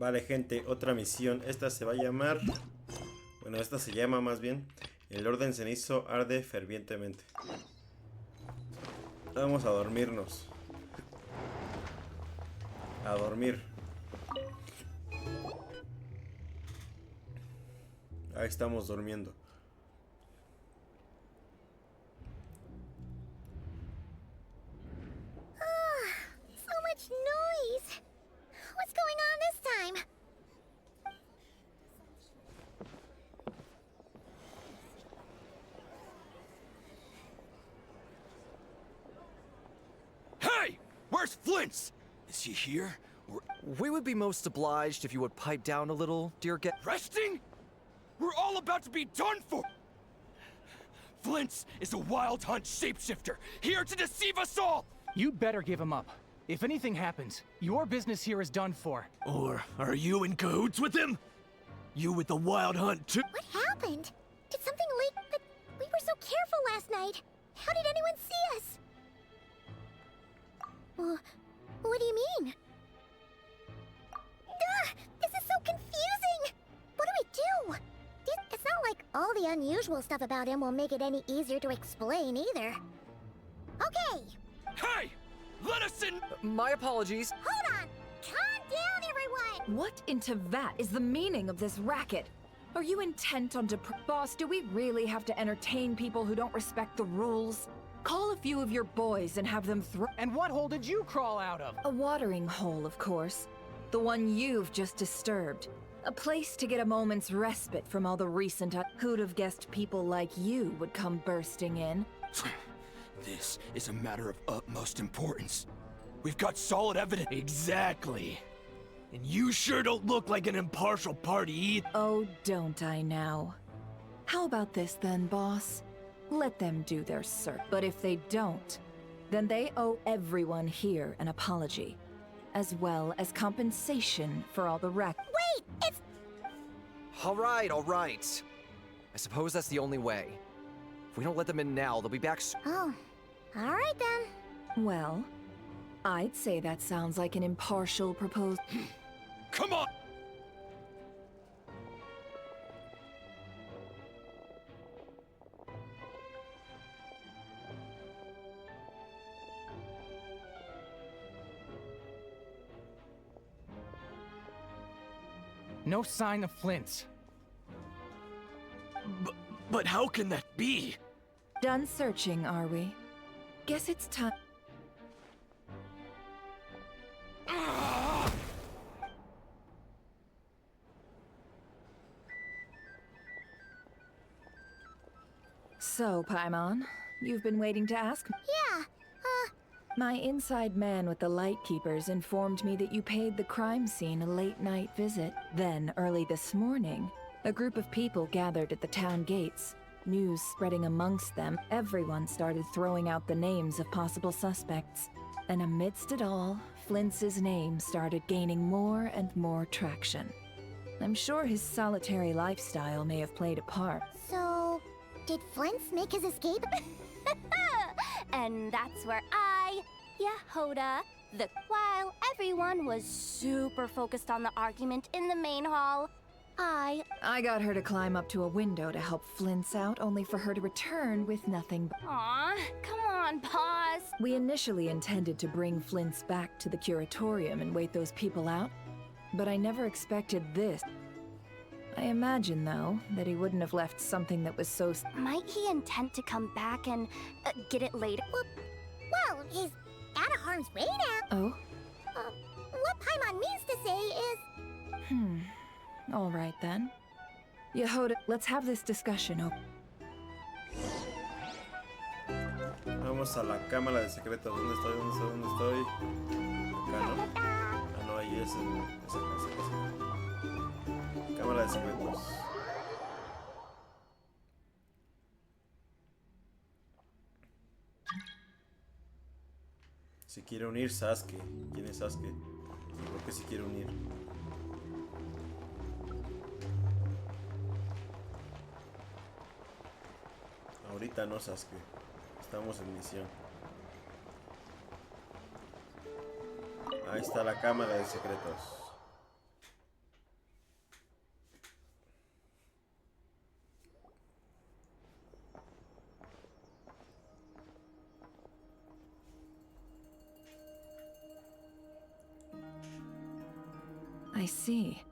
Vale, gente, otra misión. Esta se va a llamar... Bueno, esta se llama más bien... El orden cenizo arde fervientemente. Vamos a dormirnos. A dormir. Ahí estamos durmiendo. So much noise. What's going on this time? Hey! Where's Flint's? Is he here? Or We would be most obliged if you would pipe down a little, dear resting? We're all about to be done for! Flint's is a wild hunt shapeshifter, here to deceive us all! You'd better give him up. If anything happens, your business here is done for. Or are you in cahoots with him? You with the wild hunt too? What happened? Did something leak? But we were so careful last night. How did anyone see us? What do you mean? This is so confusing! What do we do? It's not like all the unusual stuff about him will make it any easier to explain either. Okay, Hey! Let us in! My apologies. hold on! Calm down, everyone! What in Tevat is the meaning of this racket? Are you intent on Boss, do we really have to entertain people who don't respect the rules? Call a few of your boys and have them throw— And what hole did you crawl out of? A watering hole, of course. The one you've just disturbed. A place to get a moment's respite from all the recent— Who'd have guessed people like you would come bursting in? This is a matter of utmost importance. We've got solid evidence. Exactly. And you sure don't look like an impartial party either. Oh, don't I now? How about this then, boss? Let them do their search. But if they don't, then they owe everyone here an apology, as well as compensation for all the wreck. Wait, it's... All right, all right. I suppose that's the only way. If we don't let them in now, they'll be back soon. Oh, alright then. Well, I'd say that sounds like an impartial proposal. Come on! No sign of Flint's. But how can that be? Done searching, are we? Guess it's time. So, Paimon, you've been waiting to ask me. Yeah, My inside man with the Lightkeepers informed me that you paid the crime scene a late-night visit. Then, early this morning, a group of people gathered at the town gates. News spreading amongst them, everyone started throwing out the names of possible suspects. And amidst it all, Flint's name started gaining more and more traction. I'm sure his solitary lifestyle may have played a part. so... Did Flint's make his escape? And that's where Yehoda, while everyone was super focused on the argument in the main hall, I got her to climb up to a window to help Flint's out, only for her to return with nothing but— Aw, come on, pause. We initially intended to bring Flint's back to the curatorium and wait those people out, but I never expected this. I imagine, though, that he wouldn't have left something that was so— Might he intend to come back and get it later? Well, he's out of harm's way now. Oh? What Paimon means to say is... All right, then. Yehoda, let's have this discussion open. Vamos a la cámara de secretos. ¿Dónde estoy? ¿Dónde estoy? ¿Dónde estoy? Acá, ¿no? Ah, no, ahí es esa casa. Cámara de secretos. Si quiere unir Sasuke. ¿Quién es Sasuke? ¿Por qué si quiere unir? Ahorita no, Sasuke. Estamos en misión. Ahí está la cámara de secretos. I see.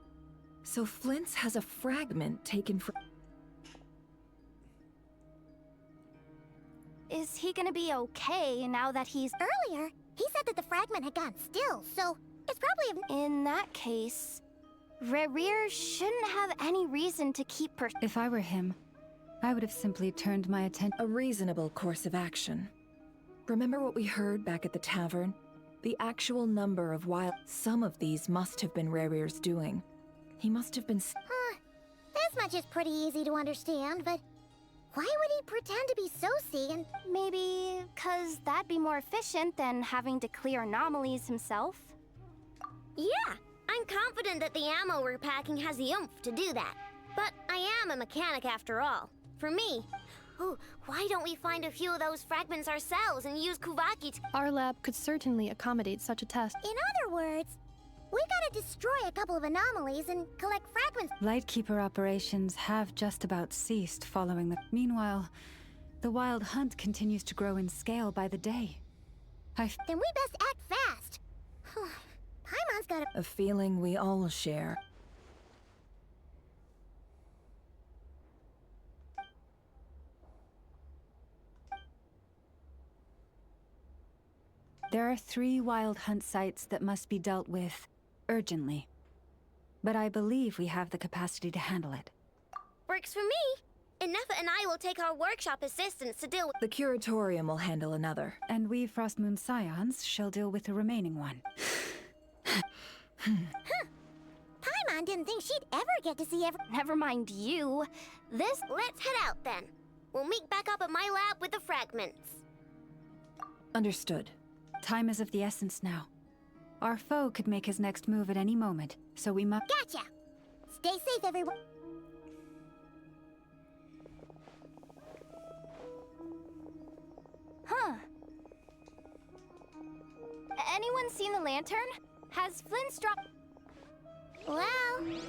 So Flint's has a fragment taken from... Is he gonna be okay now that he's... Earlier, he said that the fragment had gone still, so it's probably... In that case, Rerir shouldn't have any reason to keep If I were him, I would have simply turned my attention. A reasonable course of action. Remember what we heard back at the tavern? The actual number of wild... Some of these must have been Rerir's doing. He must have been... This much is pretty easy to understand, but why would he pretend to be Soci and... Maybe 'cause that'd be more efficient than having to clear anomalies himself? Yeah, I'm confident that the ammo we're packing has the oomph to do that. But I am a mechanic after all. For me, why don't we find a few of those fragments ourselves and use Kuvaki to... Our lab could certainly accommodate such a test. In other words, we gotta destroy a couple of anomalies and collect fragments. Lightkeeper operations have just about ceased following the... Meanwhile, the wild hunt continues to grow in scale by the day. Then we best act fast. Paimon's got A feeling we all share. There are 3 wild hunt sites that must be dealt with urgently. But I believe we have the capacity to handle it. Works for me. Ineffa and I will take our workshop assistants to deal with... The curatorium will handle another. And we Frostmoon Scions shall deal with the remaining one. Paimon didn't think she'd ever get to see Never mind you. This... Let's head out then. We'll meet back up at my lab with the fragments. Understood. Time is of the essence now. Our foe could make his next move at any moment, so we must... Gotcha! Stay safe, everyone. Huh. Anyone seen the lantern? Has Flint's dropped... Well,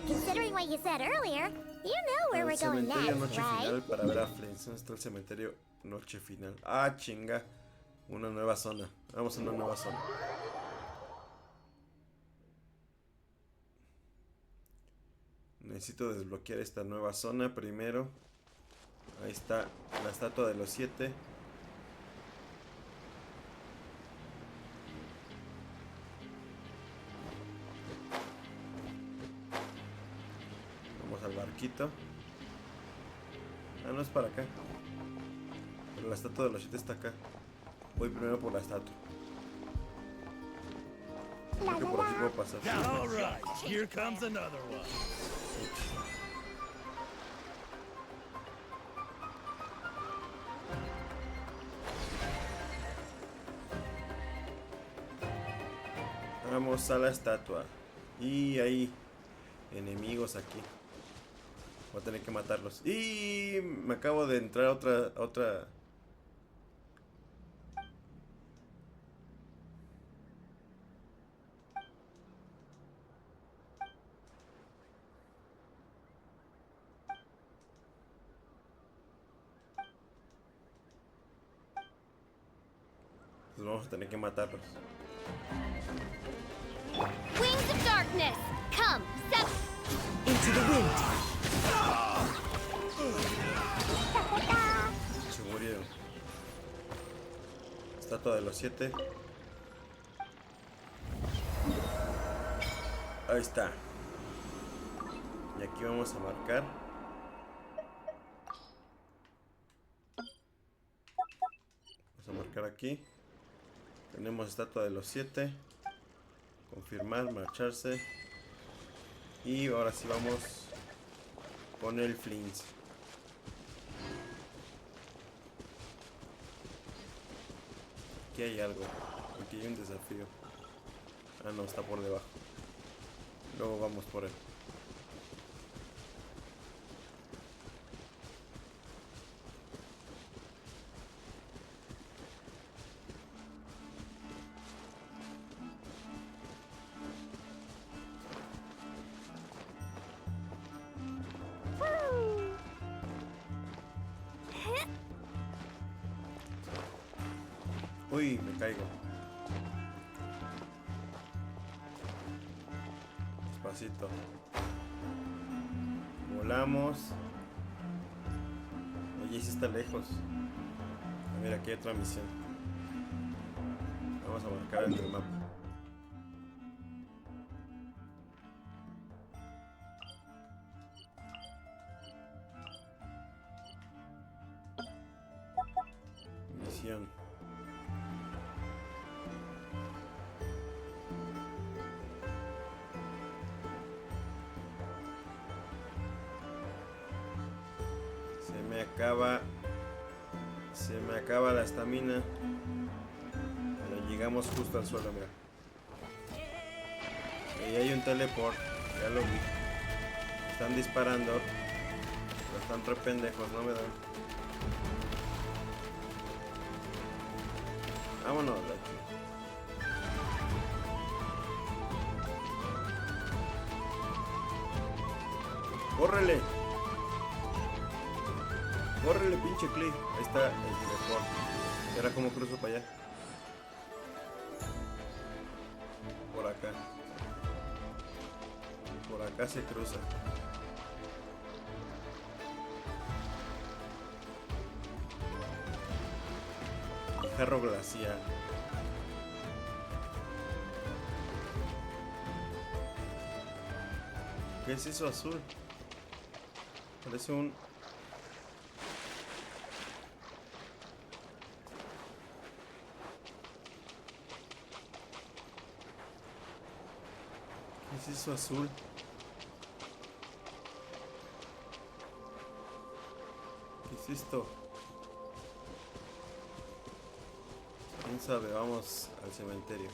considering what you said earlier, you know where we're going Cementerio next, noche final right? para ver a Flint. ¿Dónde está el cementerio noche final? Ah, chinga. Una nueva zona. Vamos a una nueva zona. Necesito desbloquear esta nueva zona primero. Ahí está la estatua de los 7. Vamos al barquito. Ah, no es para acá. Pero la estatua de los 7 está acá. Voy primero por la estatua. Creo que por aquí puedo pasar. All right, here comes another one. Vamos a la estatua. Y hay enemigos aquí. Voy a tener que matarlos. Y me acabo de entrar a otra. Entonces vamos a tener que matarlos. Wings of darkness! Come, Into the wind. Se murieron. Estatua de los 7. Ahí está. Y aquí vamos a marcar. Vamos a marcar aquí. Tenemos estatua de los 7. Confirmar, marcharse. Y ahora sí vamos con el Flint. Aquí hay algo. Aquí hay un desafío. Ah, no, está por debajo. Luego vamos por él. Uy, me caigo. Es despacito. Volamos. Oye, sí está lejos. Mira, aquí hay otra misión. Vamos a marcar en el mapa. Misión. Se me acaba la estamina. Pero llegamos justo al suelo, mira. Ahí hay un teleport, ya lo vi. Están disparando, pero están re pendejos, no me dan. Vámonos de aquí. ¡Córrele! ¡Córrele, pinche Clay! Ahí está el teleport. ¿Y ahora cómo cruzo para allá? Por acá. Por acá se cruza. Jarro glacial. ¿Qué es eso azul? Parece un... ¿Qué es eso azul? ¿Qué es esto? ¿Quién sabe? Vamos al cementerio.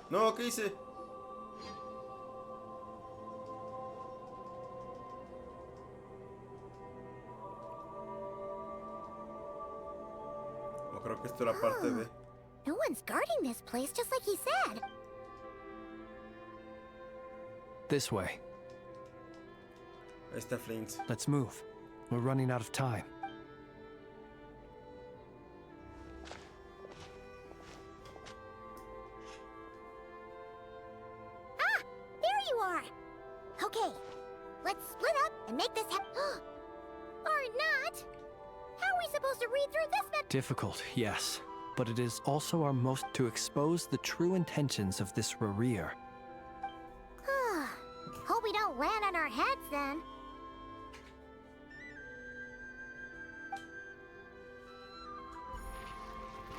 No, ¿qué hice? No creo que esto era parte de... No one's guarding this place, just like he said. This way. Ahí está Flint. Let's move. We're running out of time. Ah! There you are! Okay, let's split up and make this happen. Or not! How are we supposed to read through this map? Difficult, yes. But it is also our most to expose the true intentions of this Rereer. Hope we don't land on our heads then.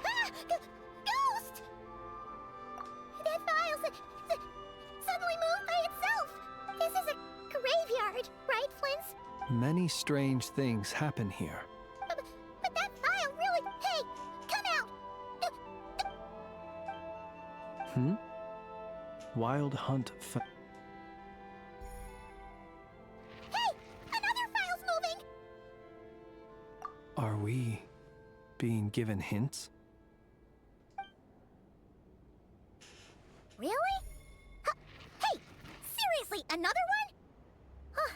Ah! Ghost! That file suddenly moved by itself. This is a graveyard, right, Flint? Many strange things happen here. But that file really... Hey, come out! Wild Hunt Hey! Another file's moving! Are we being given hints? Really? Hey! Seriously, another one? Huh.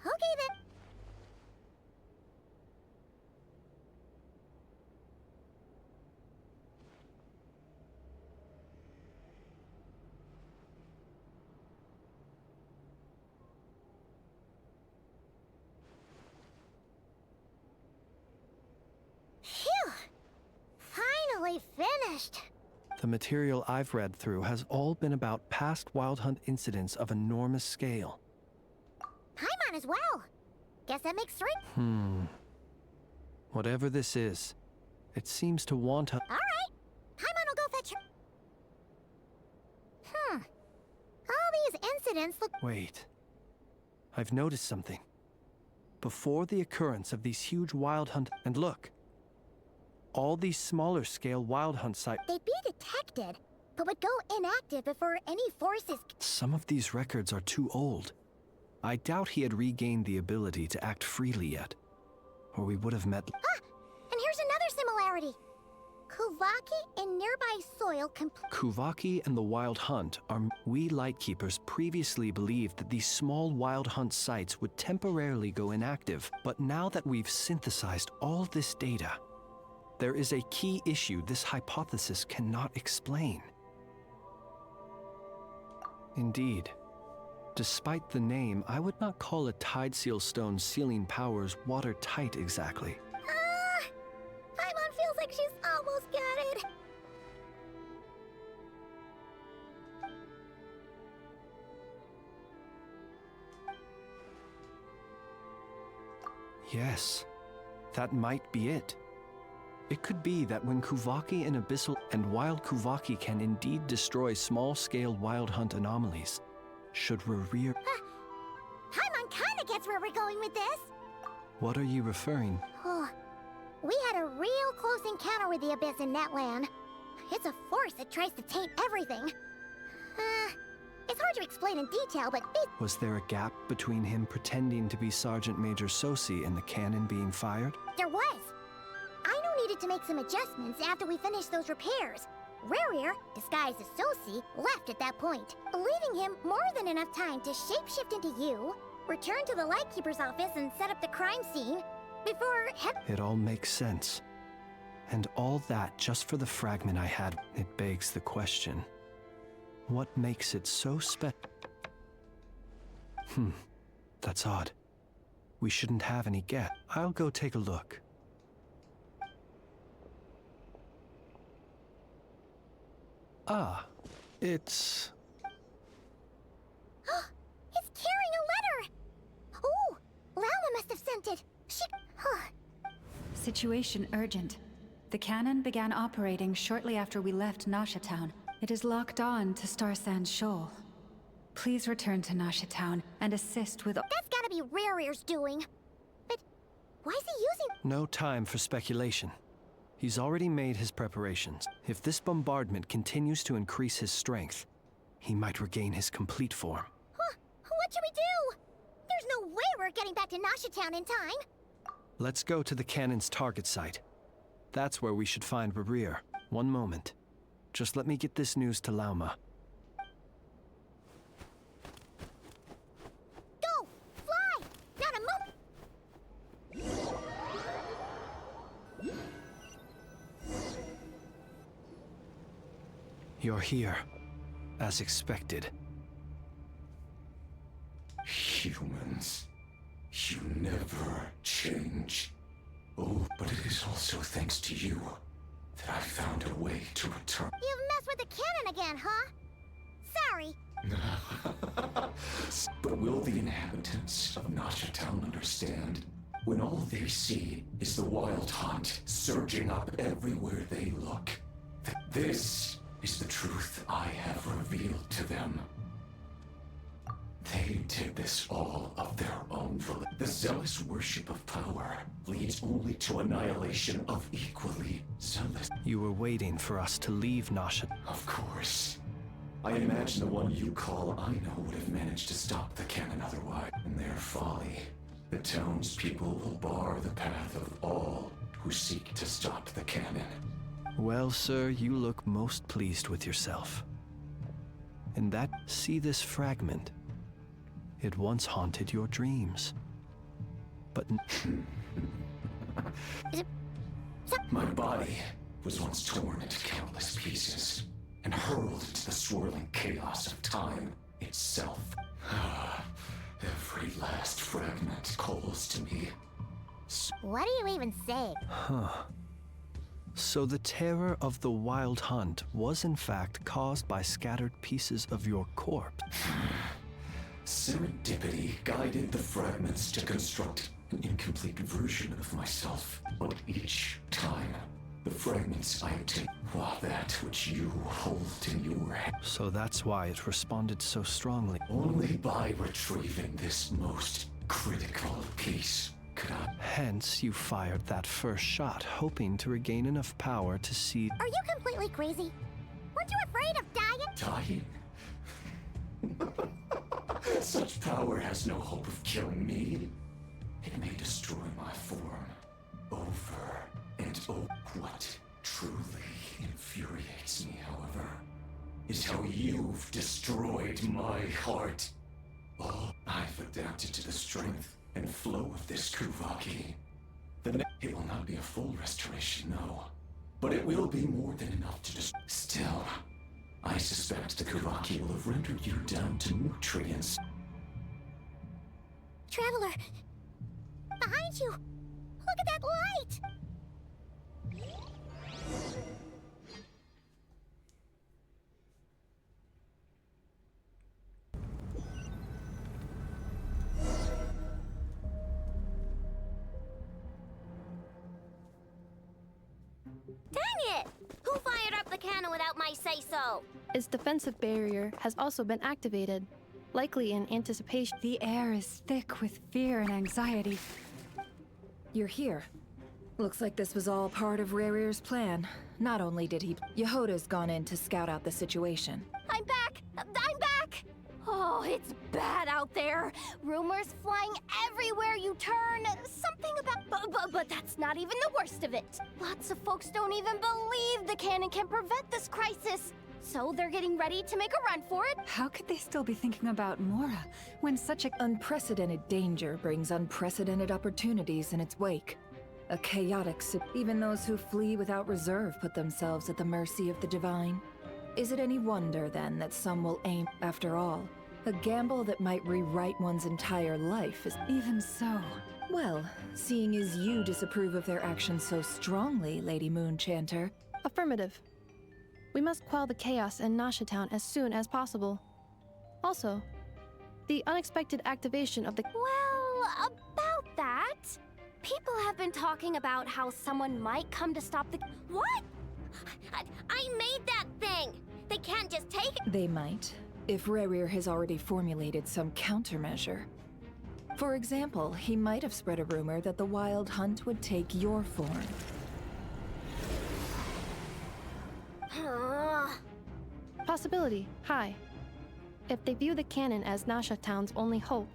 Okay then. Phew! Finally finished. The material I've read through has all been about past Wild Hunt incidents of enormous scale. Paimon as well. Guess that makes 3. Whatever this is, it seems to want a... All right. Paimon will go fetch her. All these incidents look... Wait. I've noticed something. Before the occurrence of these huge Wild Hunt... And look. All these smaller scale Wild Hunt sites... They'd be detected, but would go inactive before any forces... Some of these records are too old. I doubt he had regained the ability to act freely yet. Or we would have met... Ah! And here's another similarity. Kuvaki in nearby soil Kuvaki and the Wild Hunt are... We Lightkeepers previously believed that these small Wild Hunt sites would temporarily go inactive, but now that we've synthesized all this data, There is a key issue this hypothesis cannot explain. Indeed. Despite the name, I would not call a Tide Seal Stone's sealing powers watertight exactly. Paimon feels like she's almost got it. Yes, that might be it. It could be that when Kuvaki and Abyssal and Wild Kuvaki can indeed destroy small-scale wild hunt anomalies, should Rerir... Paimon kinda gets where we're going with this. What are you referring? Oh, we had a real close encounter with the Abyss in Netland. It's a force that tries to taint everything. It's hard to explain in detail, but Was there a gap between him pretending to be Sergeant Major Sosi and the cannon being fired? there was. Aino needed to make some adjustments after we finished those repairs. Rerir, disguised as Sosi, left at that point, leaving him more than enough time to shapeshift into you, return to the Lightkeeper's office and set up the crime scene, before It all makes sense. And all that just for the fragment I had. It begs the question. What makes it so that's odd. We shouldn't have any guess. I'll go take a look. Ah, it's... It's carrying a letter! Oh, Lauma must have sent it. She... Situation urgent. The cannon began operating shortly after we left Nasha Town. It is locked on to Star Sand Shoal. Please return to Nasha Town and assist with... That's gotta be Rerir's doing. But why is he using... No time for speculation. He's already made his preparations. If this bombardment continues to increase his strength, he might regain his complete form. What should we do? There's no way we're getting back to Nasha Town in time. Let's go to the cannon's target site. That's where we should find Rerir. One moment. Just let me get this news to Lauma. Go! Fly! Not a moment! You're here, as expected. Humans, you never change. Oh, but it is also thanks to you that I found a way to return. You've messed with the cannon again, huh? Sorry. But will the inhabitants of Nasha Town understand when all they see is the wild hunt surging up everywhere they look? That this is the truth I have revealed to them. They did this all of their own volition. The zealous worship of power leads only to annihilation of equally zealous. You were waiting for us to leave Nasha. Of course. I imagine the one you call Aino would have managed to stop the cannon otherwise. In their folly, the townspeople will bar the path of all who seek to stop the cannon. Well, sir, you look most pleased with yourself. And that, see this fragment? It once haunted your dreams. But... My body was once torn into countless pieces and hurled into the swirling chaos of time itself. Every last fragment calls to me. What do you even say? So the terror of the wild hunt was in fact caused by scattered pieces of your corpse. Serendipity guided the fragments to construct an incomplete version of myself. But each time, the fragments I obtained were that which you hold in your hand. So that's why it responded so strongly. Only by retrieving this most critical piece could I... Hence, you fired that first shot, hoping to regain enough power to see... Are you completely crazy? Weren't you afraid of dying? Dying? Such power has no hope of killing me. It may destroy my form over and over. What truly infuriates me, however, is how you've destroyed my heart. Oh, I've adapted to the strength and flow of this Kuvaki. It will not be a full restoration, no. But it will be more than enough to just... Still, I suspect the Kuvaki will have rendered you down to nutrients. Traveler! Behind you! Look at that light! Dang it! Who fired up the cannon without my say-so? Its defensive barrier has also been activated, likely in anticipation. The air is thick with fear and anxiety. You're here. Looks like this was all part of Rerir's plan. Not only did he... Yehoda's gone in to scout out the situation. I'm back! I'm back! Oh, it's bad out there. Rumors flying everywhere you turn. Something about... But that's not even the worst of it. Lots of folks don't even believe the cannon can prevent this crisis. So they're getting ready to make a run for it. How could they still be thinking about Mora when such a... Unprecedented danger brings unprecedented opportunities in its wake. A chaotic... Even those who flee without reserve put themselves at the mercy of the divine. Is it any wonder, then, that some will aim... After all, a gamble that might rewrite one's entire life is... Even so... Well, seeing as you disapprove of their actions so strongly, Lady Moonchanter... Affirmative. We must quell the chaos in Nasha Town as soon as possible. Also, the unexpected activation of the... Well, about that... People have been talking about how someone might come to stop the... What? I made that thing! They can't just take it! They might, if Rerir has already formulated some countermeasure. For example, he might have spread a rumor that the Wild Hunt would take your form. Possibility, high. If they view the cannon as Nasha Town's only hope,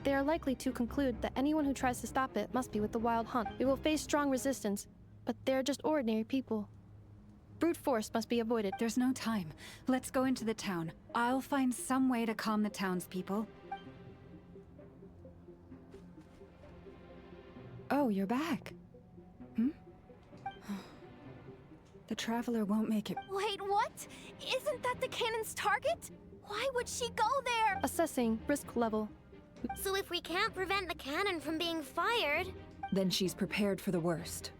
they are likely to conclude that anyone who tries to stop it must be with the Wild Hunt. We will face strong resistance, but they're just ordinary people. Brute force must be avoided. There's no time. Let's go into the town. I'll find some way to calm the townspeople. Oh, you're back. The Traveler won't make it. Wait, what? Isn't that the cannon's target? Why would she go there? Assessing risk level. So if we can't prevent the cannon from being fired... Then she's prepared for the worst.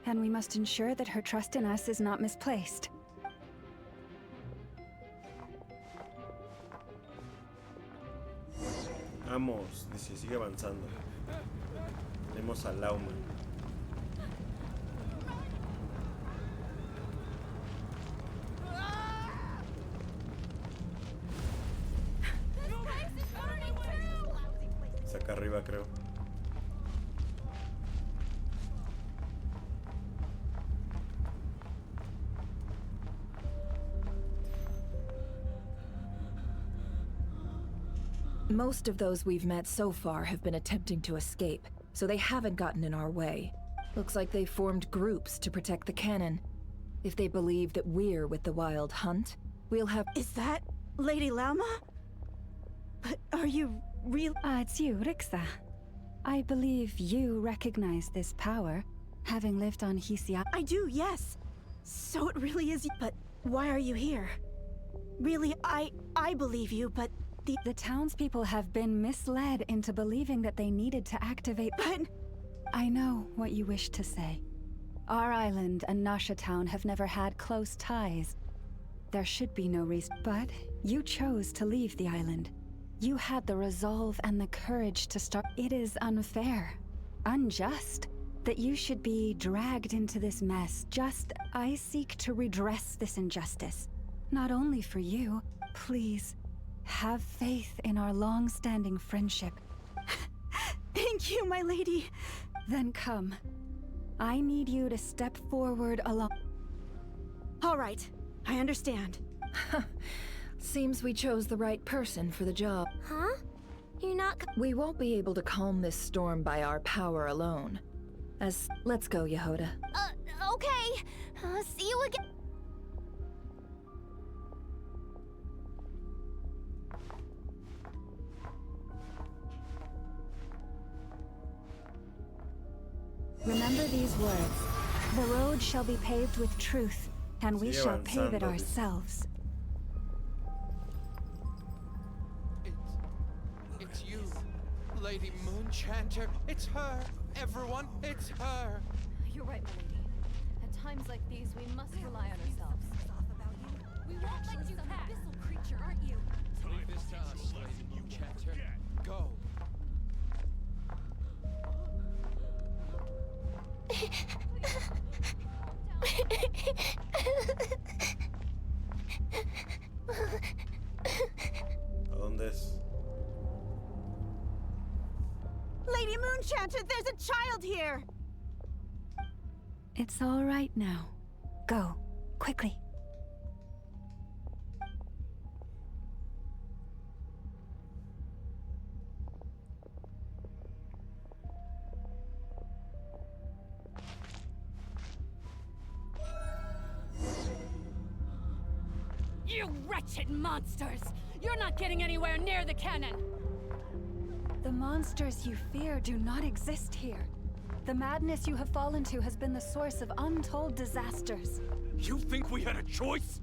And we must ensure that her trust in us is not misplaced. Vamos, dice, sigue avanzando. Tenemos a Lauma. Está acá arriba, creo. Most of those we've met so far have been attempting to escape, so they haven't gotten in our way. Looks like they formed groups to protect the cannon. If they believe that we're with the Wild Hunt, we'll have— Is that Lady Lauma? But are you real? It's you, Rixa. I believe you recognize this power, having lived on Hisia. I do, yes. So it really is. But why are you here? Really, I believe you, but the townspeople have been misled into believing that they needed to activate. But I know what you wish to say. Our island and Nasha Town have never had close ties. There should be no reason. But you chose to leave the island. You had the resolve and the courage to start. It is unfair, unjust, that you should be dragged into this mess. I seek to redress this injustice. Not only for you, please, have faith in our long-standing friendship. Thank you, my lady. Then come. I need you to step forward along. All right, I understand. Seems we chose the right person for the job. Huh? You're not... We won't be able to calm this storm by our power alone. Let's go, Yehoda. Okay. See you again. Remember these words. The road shall be paved with truth, and we shall pave it ourselves. It's you, Lady Moonchanter. It's her. Everyone, it's her. You're right, my lady. At times like these, we must rely on ourselves. We won't let you pass. Abyssal creature, aren't you? Leave this to us, Lady Moonchanter. Go. ¿A dónde es? Lady Moonchanter, there's a child here! It's all right now. Go, quickly. You wretched monsters! You're not getting anywhere near the cannon! The monsters you fear do not exist here. The madness you have fallen to has been the source of untold disasters. You think we had a choice?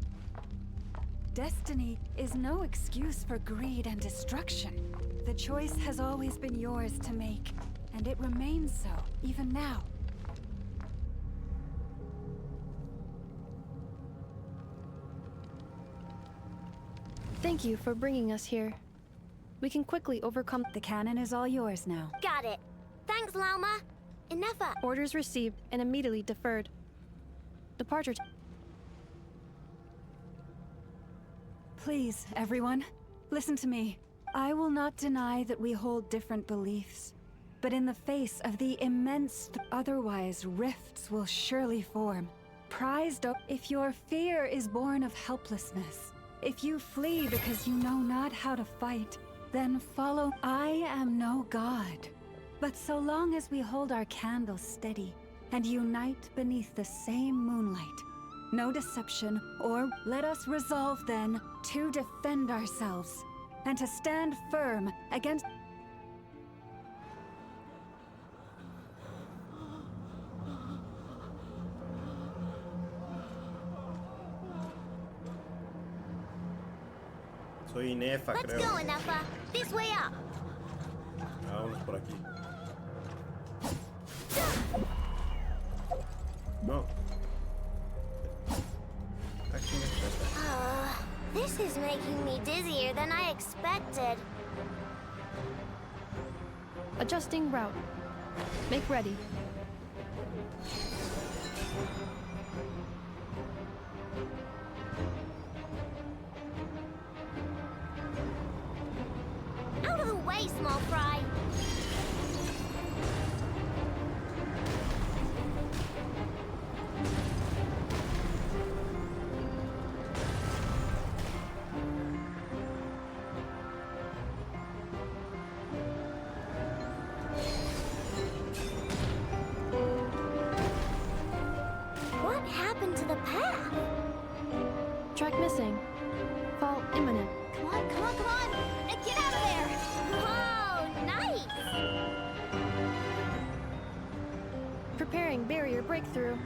Destiny is no excuse for greed and destruction. The choice has always been yours to make, and it remains so, even now. Thank you for bringing us here. We can quickly overcome. The cannon is all yours now. Got it. Thanks, Lauma. Enough. Orders received and immediately deferred. Departure. Please, everyone, listen to me. I will not deny that we hold different beliefs. But in the face of the immense, otherwise rifts will surely form. Prized if your fear is born of helplessness, if you flee because you know not how to fight, then follow. I am no god. But so long as we hold our candles steady and unite beneath the same moonlight, no deception, or let us resolve then to defend ourselves and to stand firm against. Soy Inefa, Let's creo. go, Enough. This way up. Vámonos por aquí. No. This is making me dizzier than I expected. Adjusting route. Make ready. Out of the way, small fry. What happened to the path? Track missing. Fall imminent. Come on, come on, come on! Get out of there! Whoa, nice! Preparing barrier breakthrough.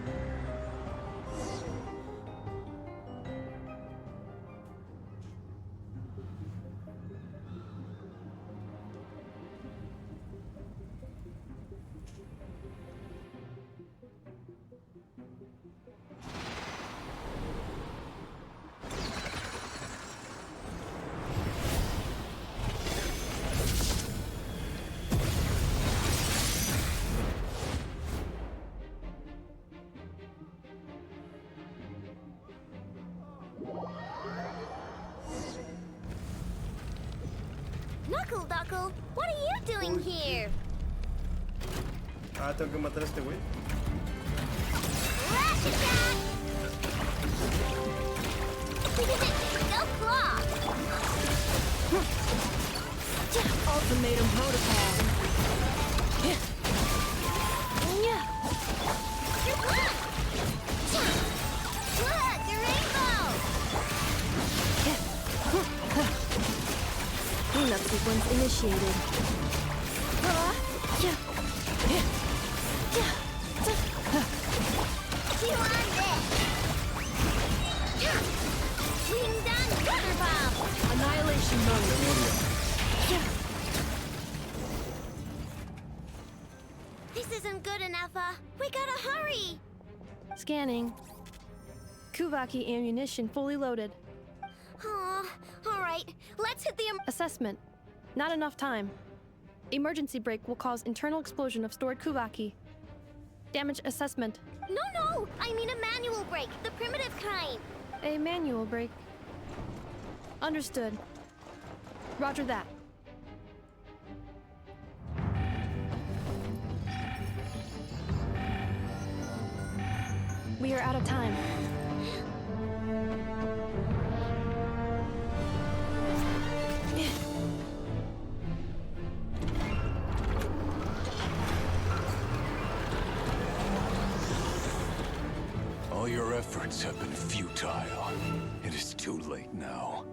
Knuckle Duckle, what are you doing here? Ah, tengo que matar a este güey. Rash attack! Go claw! Ultimatum protocol. Look, the rainbow! Cleanup sequence initiated. This isn't good enough, we gotta hurry! Scanning. Kuvaki ammunition fully loaded. Aw, alright, let's hit the Assessment. Not enough time. Emergency brake will cause internal explosion of stored Kuvaki. Damage assessment. No, I mean a manual brake, the primitive kind. A manual brake. Understood. Roger that. We are out of time. All your efforts have been futile. It is too late now.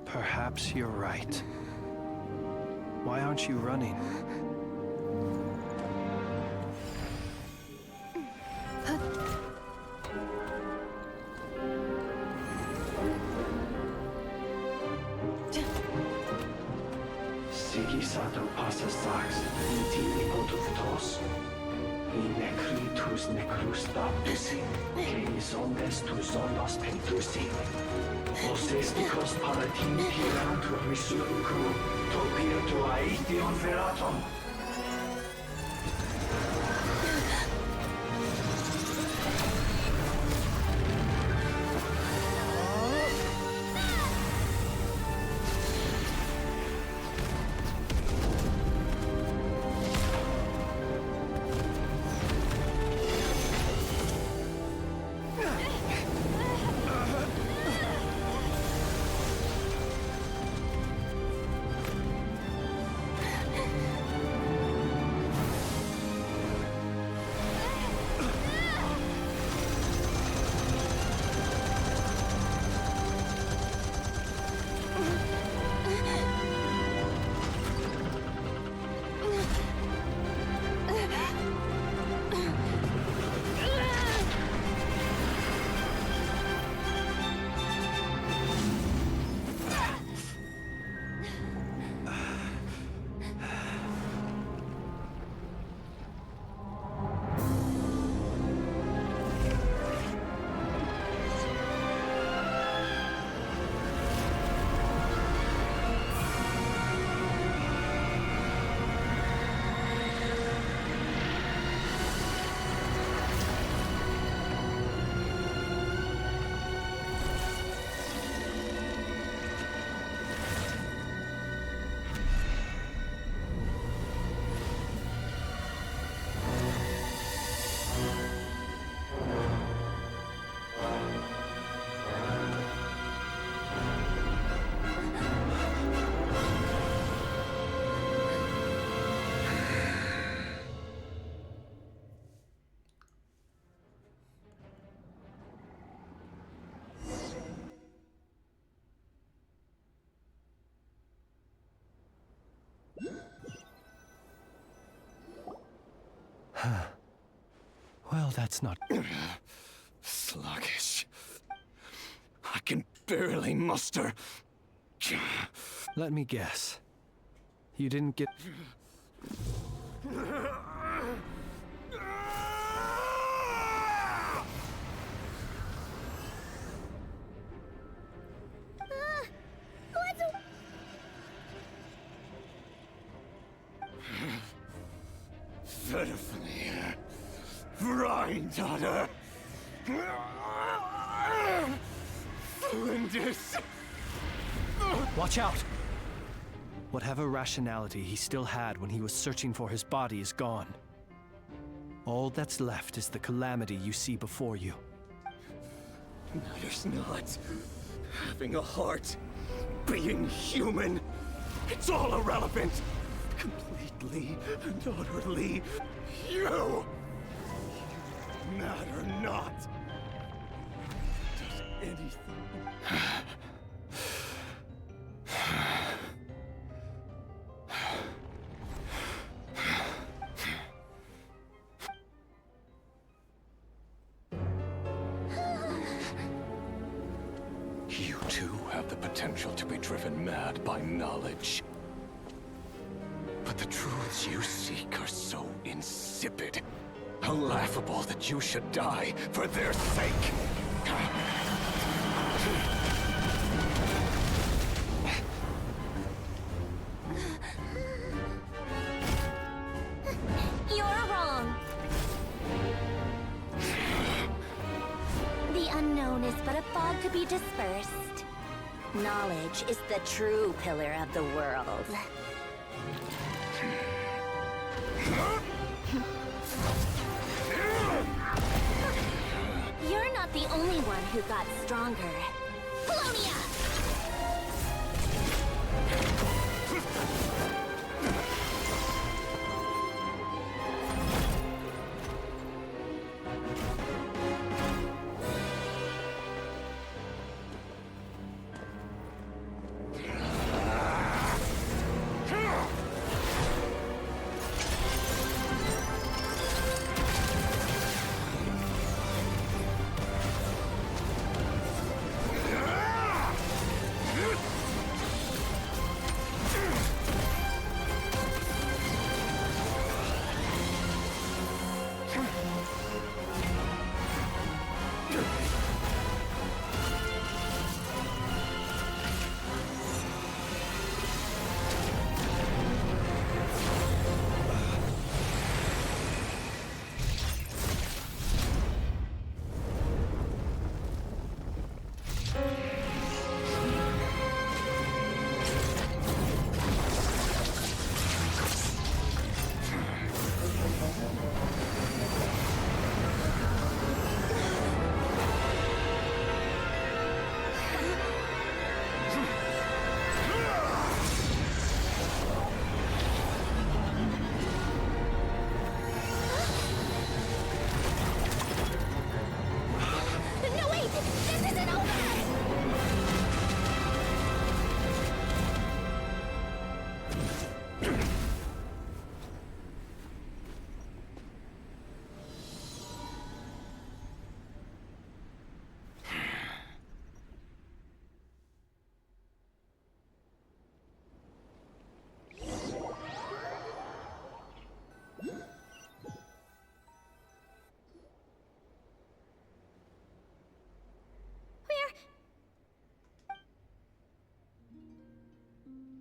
Perhaps you're right. Why aren't you running? Sigisato passa sax, intimi poduktos. In necritus necrus baptisi, que ondes tu zonos pentusi. Osesticos palatin pirantur resurcu, topirtu aethion veraton. Well, that's not... Sluggish. I can barely muster. Let me guess. You didn't get... Fervientemente. Daughter. Flinders. Watch out! Whatever rationality he still had when he was searching for his body is gone. All that's left is the calamity you see before you. Matters not. Having a heart. Being human. It's all irrelevant. Completely and utterly you. Matter not. Does anything. You too have the potential to be driven mad by knowledge. But the The truths you seek are so insipid. How laughable that you should die for their sake. You're wrong. The unknown is but a fog to be dispersed. Knowledge is the true pillar of the world. You're not the only one who got stronger. Polonia!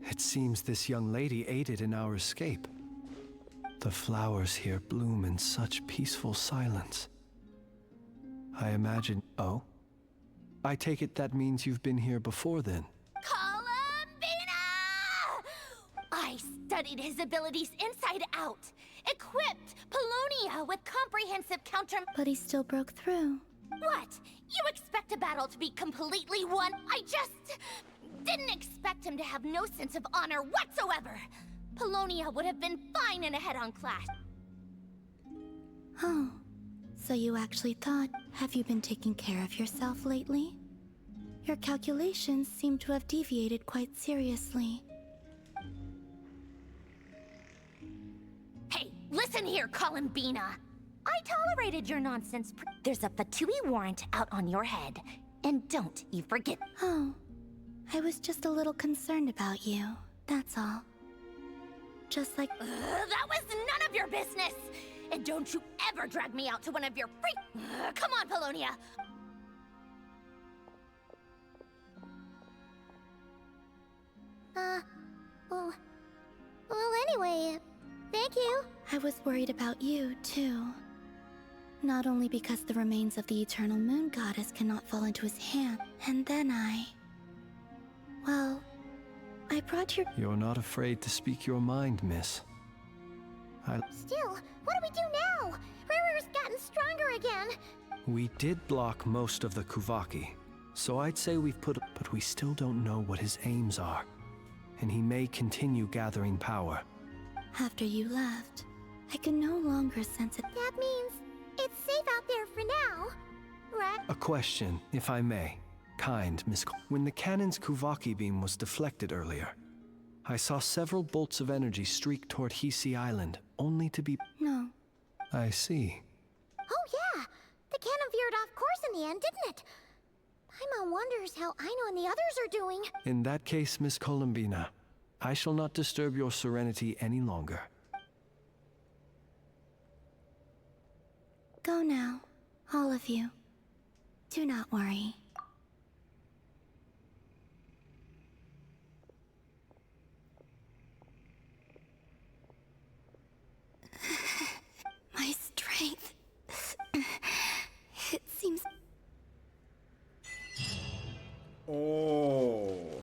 It seems this young lady aided in our escape. The flowers here bloom in such peaceful silence. I imagine... Oh? I take it that means you've been here before then. Columbina! I studied his abilities inside out. Equipped Polonia with comprehensive counter... But he still broke through. What? You expect a battle to be completely won? I just... didn't expect him to have no sense of honor whatsoever. Polonia would have been fine in a head-on clash. Oh, so you actually thought, have you been taking care of yourself lately? Your calculations seem to have deviated quite seriously. Hey, listen here, Columbina. I tolerated your nonsense. There's a Fatui warrant out on your head. And don't you forget. Oh, I was just a little concerned about you, that's all. Just like... that was none of your business! And don't you ever drag me out to one of your free... come on, Polonia! Well, anyway, thank you. I was worried about you, too. Not only because the remains of the Eternal Moon Goddess cannot fall into his hand, and then well, I brought your... You're not afraid to speak your mind, miss. Still, what do we do now? Riri's gotten stronger again. We did block most of the Kuvaki, so I'd say we've put... But we still don't know what his aims are, and he may continue gathering power. After you left, I can no longer sense it. That means it's safe out there for now, right? A question, if I may. Kind, Miss... When the cannon's Kuvaki beam was deflected earlier, I saw several bolts of energy streak toward Hisi Island, only to be... No. I see. Oh yeah, the cannon veered off course in the end, didn't it? Paimon wonders how Aino and the others are doing. In that case, Miss Columbina, I shall not disturb your serenity any longer. Go now, all of you. Do not worry.